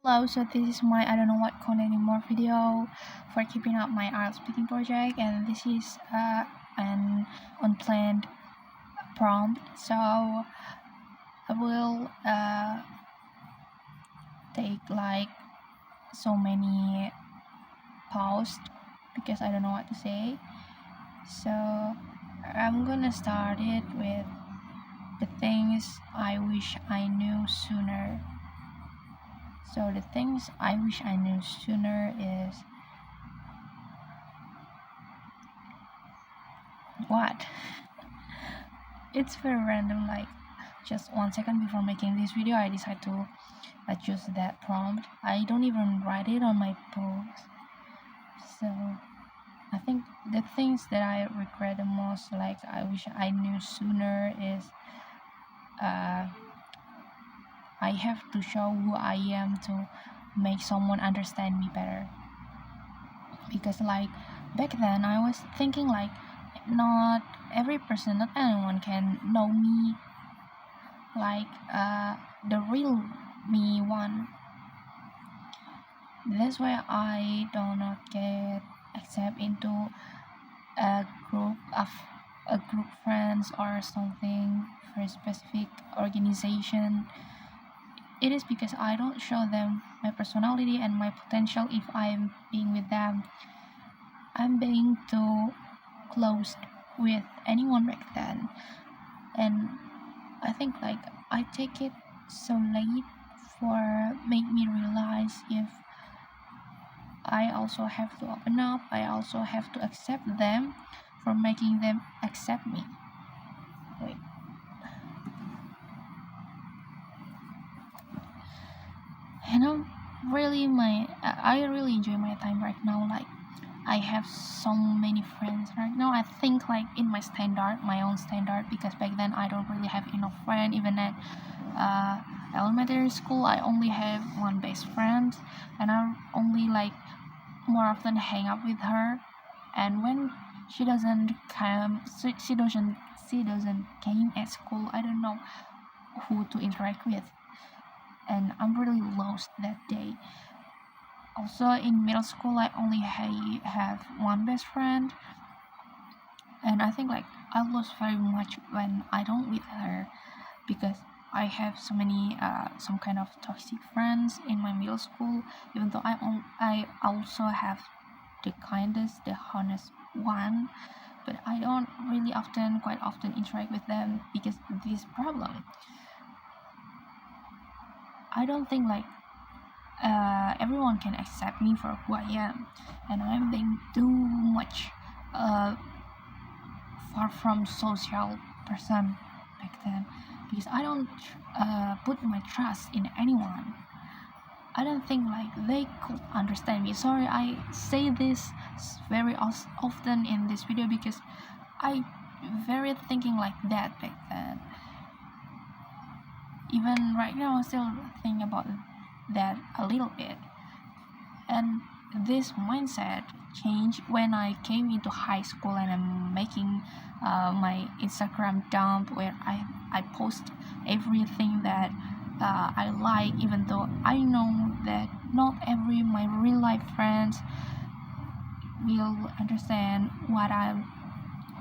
Hello, so this is my I don't know what call anymore video for keeping up my art speaking project, and this is an unplanned prompt. So I will take like so many posts because I don't know what to say. So I'm gonna start it with the things I wish I knew sooner. So the things I wish I knew sooner is what? It's very random, like just 1 second before making this video I decide to choose that prompt. I don't even write it on my post. So I think the things that I regret the most, like I wish I knew sooner, is I have to show who I am to make someone understand me better. Because like back then I was thinking like not every person, not anyone can know me like the real me one. That's why I do not get accepted into a group of friends or something for a specific organization. It is because I don't show them my personality and my potential. If I'm being with them, I'm being too close with anyone back then, and I think like I take it so late for make me realize if I also have to open up, I also have to accept them for making them accept me. Wait. And I really enjoy my time right now. Like I have so many friends right now. I think like in my own standard, because back then I don't really have enough friends. Even at elementary school, I only have one best friend, and I only like more often hang out with her. And when she doesn't come, she doesn't came at school, I don't know who to interact with, and I'm really lost that day. Also in middle school I only have one best friend, and I think like I lost very much when I don't with her, because I have so many some kind of toxic friends in my middle school. Even though I also have the kindest, the honest one, but I don't really quite often interact with them because of this problem. I don't think like everyone can accept me for who I am, and I'm being too much uh, far from social person back then, because I don't put my trust in anyone. I don't think like they could understand me. Sorry, I say this very often in this video because I very thinking like that back then. Even right now, I still think about that a little bit. And this mindset changed when I came into high school and I'm making my Instagram dump where I post everything that I like, even though I know that not every my real life friends will understand what I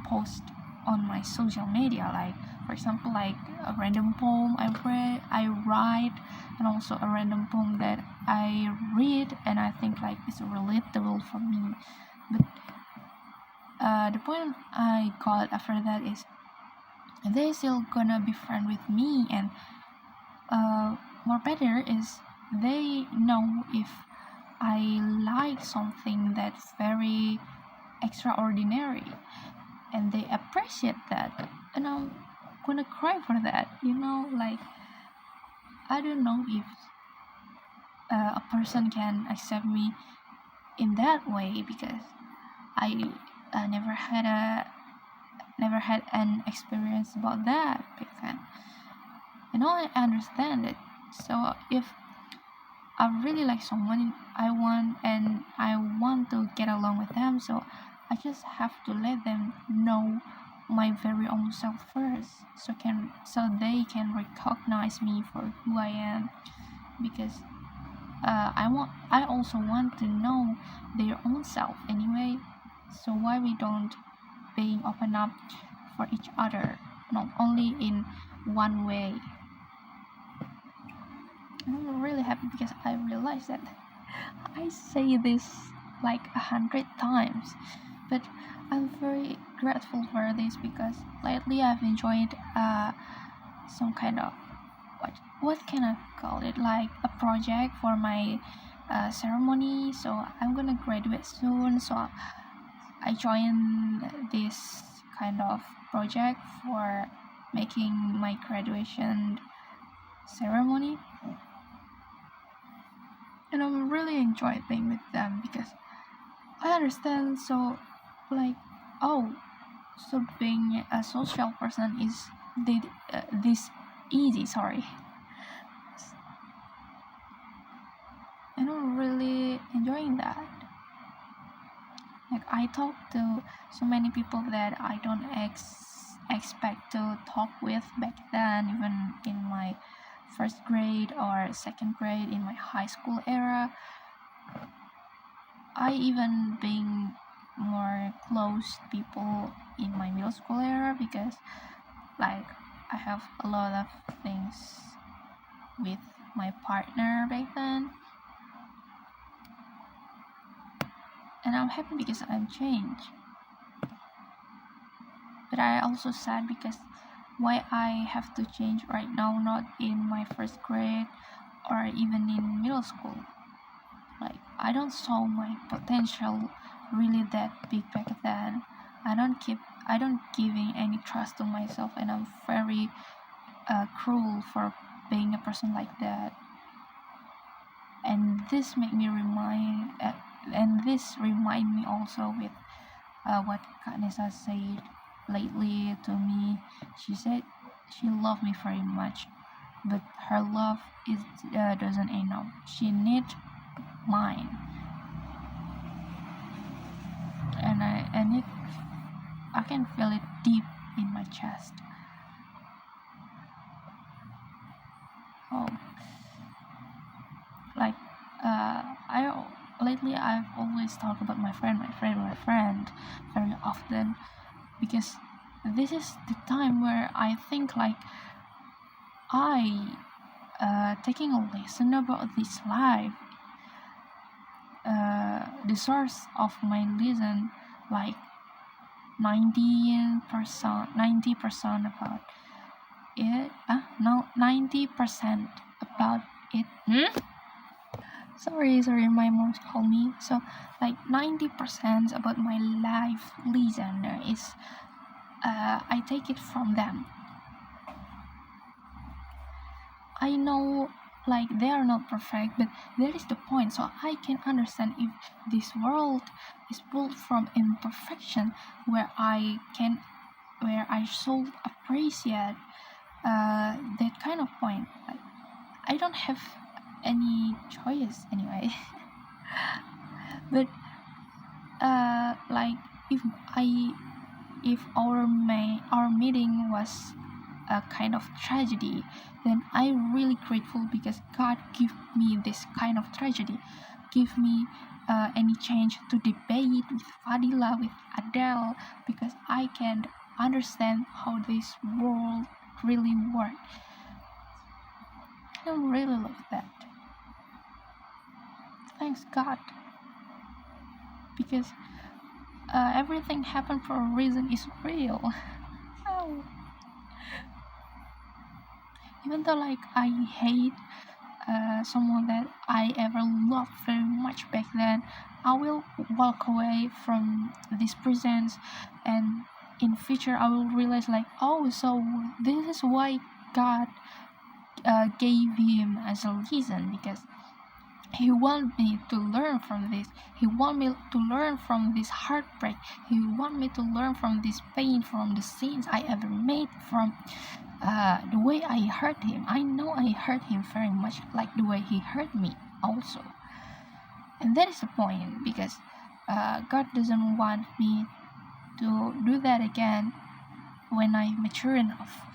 post on my social media. Like for example, like a random poem I write, and also a random poem that I read and I think like it's relatable for me. But the point I got after that is they still gonna be friend with me, and more better is they know if I like something that's very extraordinary, and they appreciate that, and I'm gonna cry for that, like I don't know if a person can accept me in that way, because I never had an experience about that back then. I understand it. So if I really like someone, I want to get along with them, so I just have to let them know my very own self first, so they can recognize me for who I am. Because I also want to know their own self anyway. So why we don't being open up for each other, not only in one way. I'm really happy because I realized that I say this like 100 times, but I'm very grateful for this because lately I've enjoyed some kind of what can I call it, like a project for my ceremony. So I'm gonna graduate soon, so I joined this kind of project for making my graduation ceremony, and I'm really enjoying being with them because I understand. So like, oh, so being a social person is this easy, sorry. And I'm really enjoying that. Like, I talk to so many people that I don't expect to talk with back then, even in my first grade or second grade in my high school era. I even being more close people in my middle school era because like I have a lot of things with my partner back then, and I'm happy because I'm changed. But I also sad because why I have to change right now, not in my first grade or even in middle school. Like, I don't saw my potential really that big back then. I don't giving any trust to myself, and I'm very cruel for being a person like that. And this make me and this remind me also with what Kanessa said lately to me. She said she loved me very much, but her love doesn't enough. She needs mine, and I can feel it deep in my chest. Oh, like lately I've always talked about my friend very often because this is the time where I think like I taking a lesson about this life. The source of my lesson, like 90% about it. No, 90% about it. Sorry, my mom called me. So like 90% about my life lesson is I take it from them. I know like they are not perfect, but that is the point. So I can understand if this world is built from imperfection, where I should appreciate that kind of point. Like, I don't have any choice anyway. But like if our meeting was a kind of tragedy, then I'm really grateful because God give me this kind of tragedy, give me any chance to debate with Fadila, with Adele, because I can understand how this world really works. I really love that. Thanks God, because everything happened for a reason is real. Oh. Even though like I hate someone that I ever loved very much back then, I will walk away from this presence, and in future I will realize like, oh, so this is why God gave him as a reason, because he want me to learn from this. He want me to learn from this heartbreak. He want me to learn from this pain, from the sins I ever made, from the way I hurt him. I know I hurt him very much, like the way he hurt me also. And that is the point, because God doesn't want me to do that again when I'm mature enough.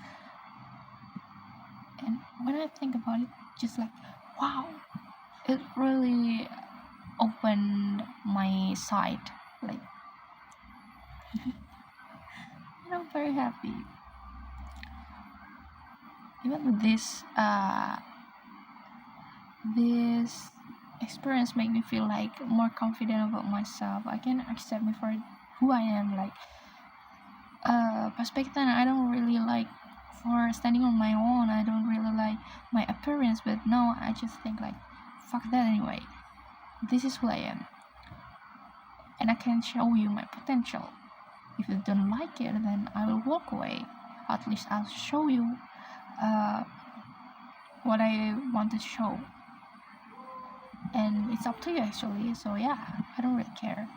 And when I think about it, just like, wow, it really opened my sight, like, and I'm very happy. Even this experience made me feel like more confident about myself. I can accept me for who I am. Like, perspective, I don't really like for standing on my own. I don't really like my appearance, but no, I just think like, fuck that anyway. This is who I am, and I can show you my potential. If you don't like it, then I will walk away. At least I'll show you what I want to show, and it's up to you actually. So yeah, I don't really care.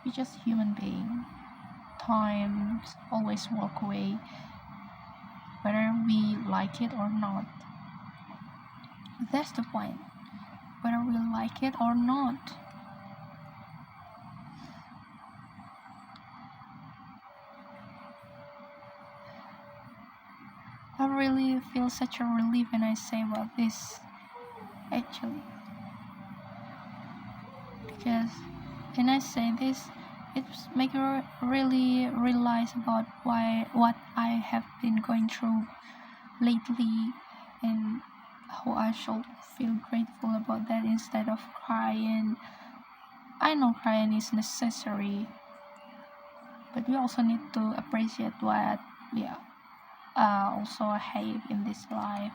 You're just a human being. Times always walk away, whether we like it or not. That's the point. Whether we like it or not. I really feel such a relief when I say about this, actually. Because when I say this, it makes me really realize about what I have been going through lately, and how I should feel grateful about that instead of crying. I know crying is necessary, but we also need to appreciate what we also have in this life.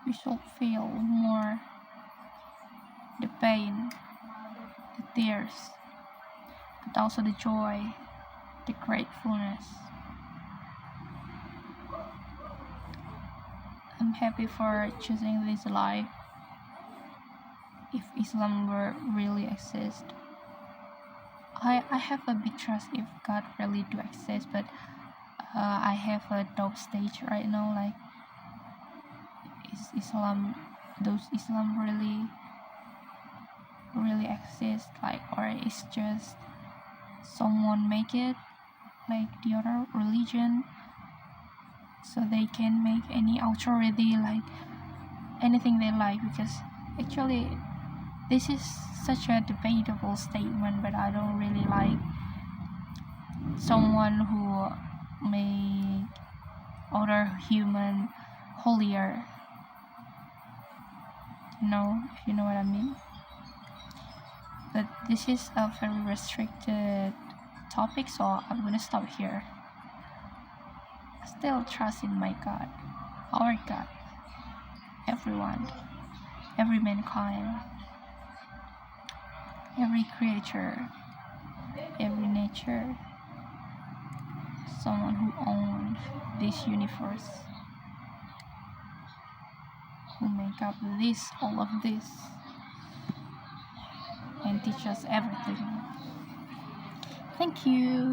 We should feel more the pain, the tears, but also the joy, the gratefulness. I'm happy for choosing this life. If Islam were really exist, I have a big trust if God really do exist, but I have a doubt stage right now. Like, is Islam, does Islam really exist? Like, or it's just someone make it like the other religion, so they can make any authority like anything they like? Because actually, this is such a debatable statement, but I don't really like someone who make other human holier. If you know what I mean. But this is a very restricted topic, so I'm gonna stop here. I still trust in my God, our God, everyone, every mankind, every creature, every nature, someone who owns this universe, who make up all of this, and teach us everything. Thank you.